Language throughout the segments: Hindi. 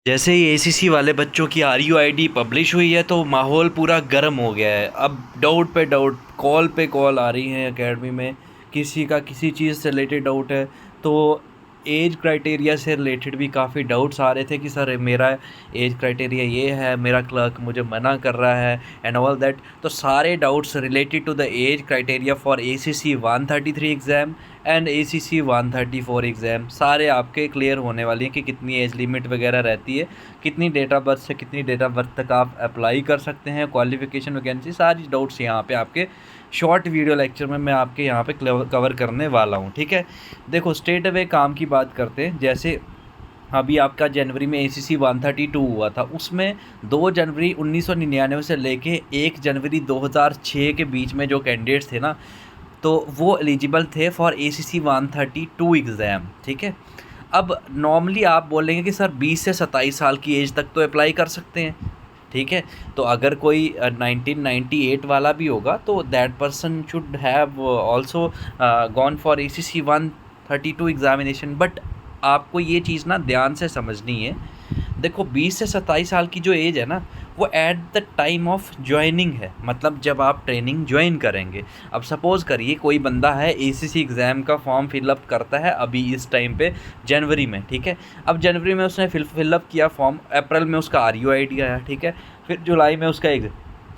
जैसे ही एसीसी वाले बच्चों की आरयूआईडी पब्लिश हुई है तो माहौल पूरा गर्म हो गया है। अब डाउट पे डाउट, कॉल पे कॉल आ रही हैं एकेडमी में। किसी का किसी चीज़ से रिलेटेड डाउट है तो एज क्राइटेरिया से रिलेटेड भी काफ़ी डाउट्स आ रहे थे कि सर मेरा एज क्राइटेरिया ये है, मेरा क्लर्क मुझे मना कर रहा है एंड ऑल दैट। तो सारे doubts related to the age criteria for ACC 133 exam and ACC 134 exam सारे आपके क्लियर होने वाली हैं कि कितनी एज लिमिट वगैरह रहती है, कितनी डेट ऑफ बर्थ से कितनी डेट ऑफ बर्थ तक आप अप्लाई कर सकते हैं, क्वालिफ़िकेशन वैकेंसी, सारी डाउट्स यहाँ पे आपके शॉर्ट वीडियो लेक्चर में मैं आपके यहाँ पे कवर करने वाला हूँ। ठीक है, देखो स्ट्रेट अवे काम की बात करते हैं। जैसे अभी आपका जनवरी में ACC 132 हुआ था, उसमें 2 जनवरी 1999 से लेके 1 जनवरी 2006 के बीच में जो कैंडिडेट्स थे ना, तो वो एलिजिबल थे फॉर ACC 132 एग्ज़ाम। ठीक है, अब नॉर्मली आप बोलेंगे कि सर 20 से 27 साल की एज तक तो अप्लाई कर सकते हैं। ठीक है, तो अगर कोई 1998 वाला भी होगा तो that person should have also gone for ACC 132 examination. But आपको ये चीज़ ना ध्यान से समझनी है। देखो 20 से 27 साल की जो एज है ना, वो eight the time of joining है, मतलब जब आप ट्रेनिंग ज्वाइन करेंगे। अब सपोज़ करिए कोई बंदा है ACC एग्ज़ाम का फॉर्म फिलअप करता है अभी इस टाइम पे जनवरी में। ठीक है, अब जनवरी में उसने फिलअप किया फॉर्म, अप्रैल में उसका RUID आया। ठीक है, फिर जुलाई में उसका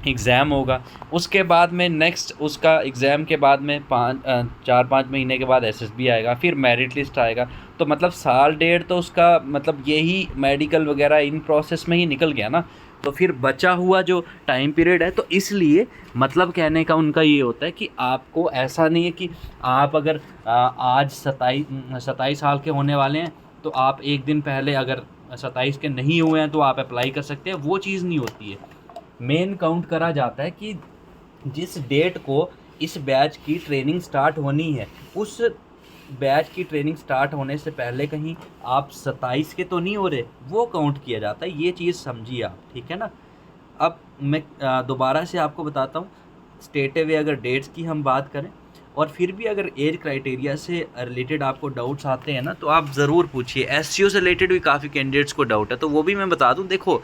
एग्ज़ाम होगा, उसके बाद में नेक्स्ट उसका एग्ज़ाम के बाद में 4-5 महीने के बाद SSB आएगा, फिर मेरिट लिस्ट आएगा। तो मतलब साल डेढ़ तो उसका मतलब यही मेडिकल वगैरह इन प्रोसेस में ही निकल गया ना। तो फिर बचा हुआ जो टाइम पीरियड है, तो इसलिए मतलब कहने का उनका ये होता है कि आपको ऐसा नहीं है कि आप अगर आज 27 साल के होने वाले हैं तो आप एक दिन पहले अगर 27 के नहीं हुए हैं तो आप अप्लाई कर सकते हैं, वो चीज़ नहीं होती है। मेन काउंट करा जाता है कि जिस डेट को इस बैच की ट्रेनिंग स्टार्ट होनी है, उस बैच की ट्रेनिंग स्टार्ट होने से पहले कहीं आप 27 के तो नहीं हो रहे, वो काउंट किया जाता है। ये चीज़ समझिए आप, ठीक है ना। अब मैं दोबारा से आपको बताता हूँ, स्टेट वे अगर डेट्स की हम बात करें और फिर भी अगर एज क्राइटेरिया से रिलेटेड आपको डाउट्स आते हैं ना, तो आप ज़रूर पूछिए। SCO से रिलेटेड भी काफ़ी कैंडिडेट्स को डाउट है, तो वो भी मैं बता दूँ। देखो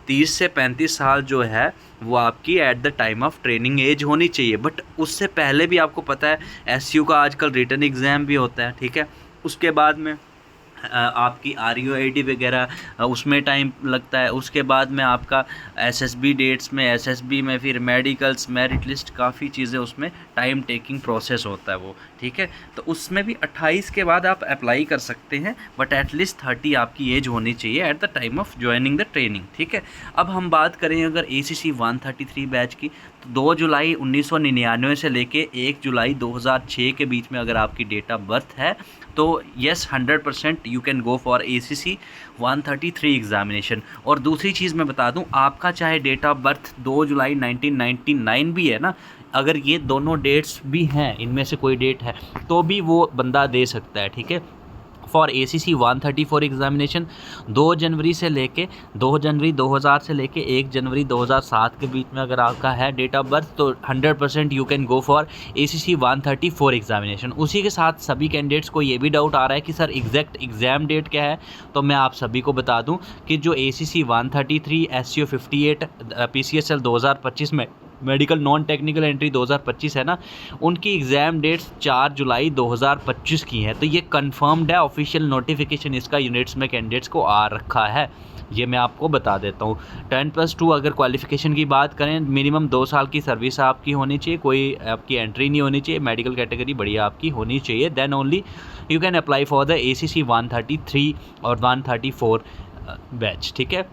30 से 35 साल जो है वो आपकी at the time of training age होनी चाहिए, बट उससे पहले भी आपको पता है SU का आजकल रिटन एग्ज़ाम भी होता है। ठीक है, उसके बाद में आपकी RUID वगैरह उसमें टाइम लगता है। उसके बाद में आपका SSB डेट्स में, SSB में फिर मेडिकल्स, मेरिट लिस्ट, काफ़ी चीज़ें उसमें टाइम टेकिंग प्रोसेस होता है वो। ठीक है, तो उसमें भी 28 के बाद आप अप्लाई कर सकते हैं, बट एटलीस्ट 30 आपकी एज होनी चाहिए eight the time of joining the training. ठीक है, अब हम बात करें अगर ACC 133 बैच की, तो 2 जुलाई 1999 से लेके 1 जुलाई 2006 के बीच में अगर आपकी डेट ऑफ बर्थ है तो yes 100% you can go for ACC 133 examination. और दूसरी चीज़ मैं बता दूं, आपका चाहे डेट ऑफ बर्थ 2 जुलाई 1999 भी है ना, अगर ये दोनों डेट्स भी हैं, इनमें से कोई डेट है, तो भी वो बंदा दे सकता है। ठीक है, फॉर ACC 134 एग्जामिनेशन 2 जनवरी से लेके 2 जनवरी 2000 से लेके 1 जनवरी 2007 के बीच में अगर आपका है डेट ऑफ बर्थ, तो 100% you can go for ACC 134 examination. उसी के साथ सभी कैंडिडेट्स को ये भी डाउट आ रहा है कि सर एग्जैक्ट एग्ज़ाम डेट क्या है, तो मैं आप सभी को बता दूं कि जो ACC 133 SCO 58 PCSL 2025 में मेडिकल नॉन टेक्निकल एंट्री 2025 है ना, उनकी एग्ज़ाम डेट्स 4 जुलाई 2025 की हैं। तो ये कंफर्म्ड है, ऑफिशियल नोटिफिकेशन इसका यूनिट्स में कैंडिडेट्स को आ रखा है, ये मैं आपको बता देता हूँ। 10+2 अगर क्वालिफिकेशन की बात करें, मिनिमम 2 साल की सर्विस आपकी होनी चाहिए, कोई आपकी एंट्री नहीं होनी चाहिए, मेडिकल कैटेगरी बढ़िया आपकी होनी चाहिए, then only you can apply for the ACC 133 और 134 बैच। ठीक है,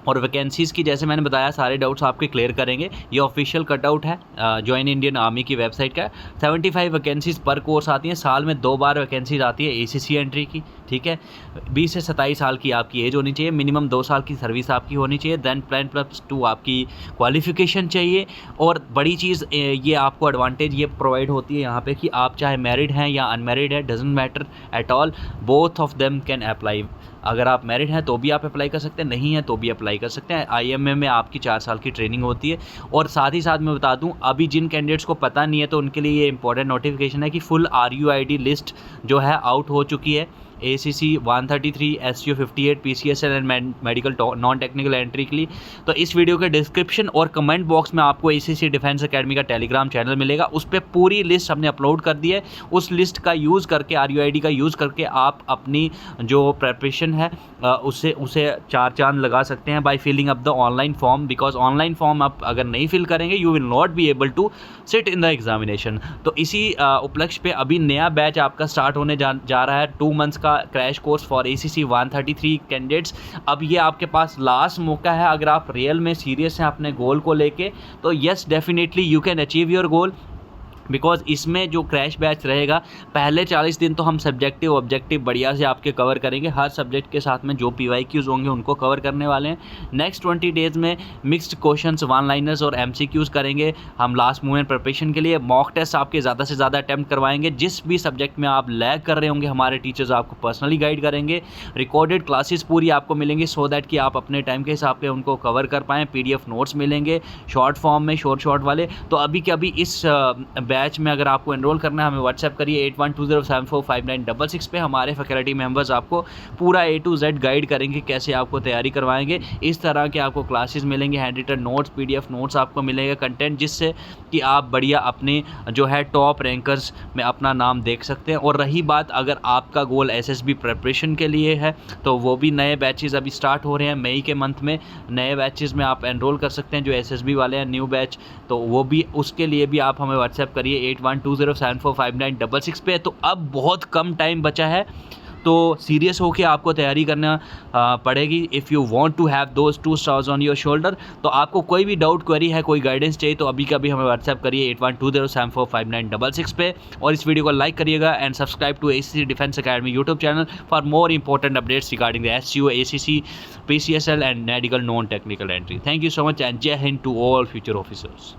और वैकेंसीज़ की जैसे मैंने बताया सारे डाउट्स आपके क्लियर करेंगे। ये ऑफिशियल कटआउट है जॉइन इंडियन आर्मी की वेबसाइट का। 75 वैकेंसीज़ पर कोर्स आती हैं, साल में 2 बार वैकेंसीज आती है ACC एंट्री की। ठीक है, 20 से 27 साल की आपकी एज होनी चाहिए, मिनिमम 2 साल की सर्विस आपकी होनी चाहिए, देन 10+2 आपकी क्वालिफिकेशन चाहिए। और बड़ी चीज़ ये आपको एडवांटेज ये प्रोवाइड होती है यहाँ पे कि आप चाहे मैरिड हैं या अनमैरिड है, doesn't matter at all, both of them can apply. अगर आप मैरिड हैं तो भी आप अप्लाई कर सकते हैं, नहीं हैं तो भी अप्लाई कर सकते हैं। IMA में आपकी 4 साल की ट्रेनिंग होती है। और साथ ही साथ मैं बता दूं, अभी जिन कैंडिडेट्स को पता नहीं है तो उनके लिए ये इंपॉर्टेंट नोटिफिकेशन है कि फुल RUID लिस्ट जो है आउट हो चुकी है। ACC 133, SCO 58, PCSL and medical non technical entry के लिए। तो इस वीडियो के डिस्क्रिप्शन और कमेंट बॉक्स में आपको ACC डिफेंस एकेडमी का टेलीग्राम चैनल मिलेगा, उस पर पूरी लिस्ट हमने अपलोड कर दी है। उस लिस्ट का यूज़ करके, RUID का यूज़ करके आप अपनी जो प्रेपरेशन है उसे चार चांद लगा सकते हैं by filling up the online form, because online form आप अगर नहीं फिल करेंगे you will not be able to sit in the examination. तो इसी उपलक्ष्य पे अभी नया बैच आपका स्टार्ट होने जा रहा है, 2 मंथ्स का crash course for ACC 133 candidates. अब ये आपके पास लास्ट मौका है, अगर आप रियल में सीरियस हैं अपने गोल को लेके तो yes definitely you can achieve your goal. Because इसमें जो क्रैश बैच रहेगा, पहले 40 दिन तो हम सब्जेक्टिव ऑब्जेक्टिव बढ़िया से आपके कवर करेंगे, हर सब्जेक्ट के साथ में जो PYQs होंगे उनको कवर करने वाले हैं। नेक्स्ट 20 डेज़ में मिक्स्ड क्वेश्चंस, वन लाइनर्स और MCQs करेंगे हम लास्ट मोमेंट प्रिपरेशन के लिए। मॉक टेस्ट आपके ज़्यादा से ज़्यादा अटैम्प्ट करवाएंगे, जिस भी सब्जेक्ट में आप लैग कर रहे होंगे हमारे टीचर्स आपको पर्सनली गाइड करेंगे। रिकॉर्डेड क्लासेस पूरी आपको मिलेंगी सो दैट कि आप अपने टाइम के हिसाब से उनको कवर कर पाएँ। PDF नोट्स मिलेंगे शॉर्ट फॉर्म में, शॉर्ट वाले। तो अभी के अभी इस बैच में अगर आपको एनरोल करना है हमें व्हाट्सएप करिए 8120745966 पे। हमारे फैकल्टी मेंबर्स आपको पूरा A to Z गाइड करेंगे कैसे आपको तैयारी करवाएंगे। इस तरह के आपको क्लासेस मिलेंगे, hand written notes, PDF notes आपको मिलेंगे, कंटेंट, जिससे कि आप बढ़िया अपने जो है टॉप रैंकर्स में अपना नाम देख सकते हैं। और रही बात अगर आपका गोल SSB प्रिपरेशन के लिए है तो वो भी नए बैचेस अभी स्टार्ट हो रहे हैं मई के मंथ में। नए बैचेस में आप एनरोल कर सकते हैं जो SSB वाले हैं, न्यू बैच। तो वो भी, उसके लिए भी आप हमें व्हाट्सएप करिए 8120745966 पे। तो अब बहुत कम टाइम बचा है, तो सीरियस होके आपको तैयारी करना पड़ेगी if you want to have those 2 stars on your shoulder. तो आपको कोई भी डाउट, क्वेरी है, कोई गाइडेंस चाहिए तो अभी कभी हमें व्हाट्सएप करिए 8120745966 पे। और इस वीडियो को लाइक करिएगा and subscribe to ACC defence academy YouTube channel for more important updates regarding the SCO, ACC, PCSL and medical non technical entry. Thank you so much and Jai Hind to all future officers.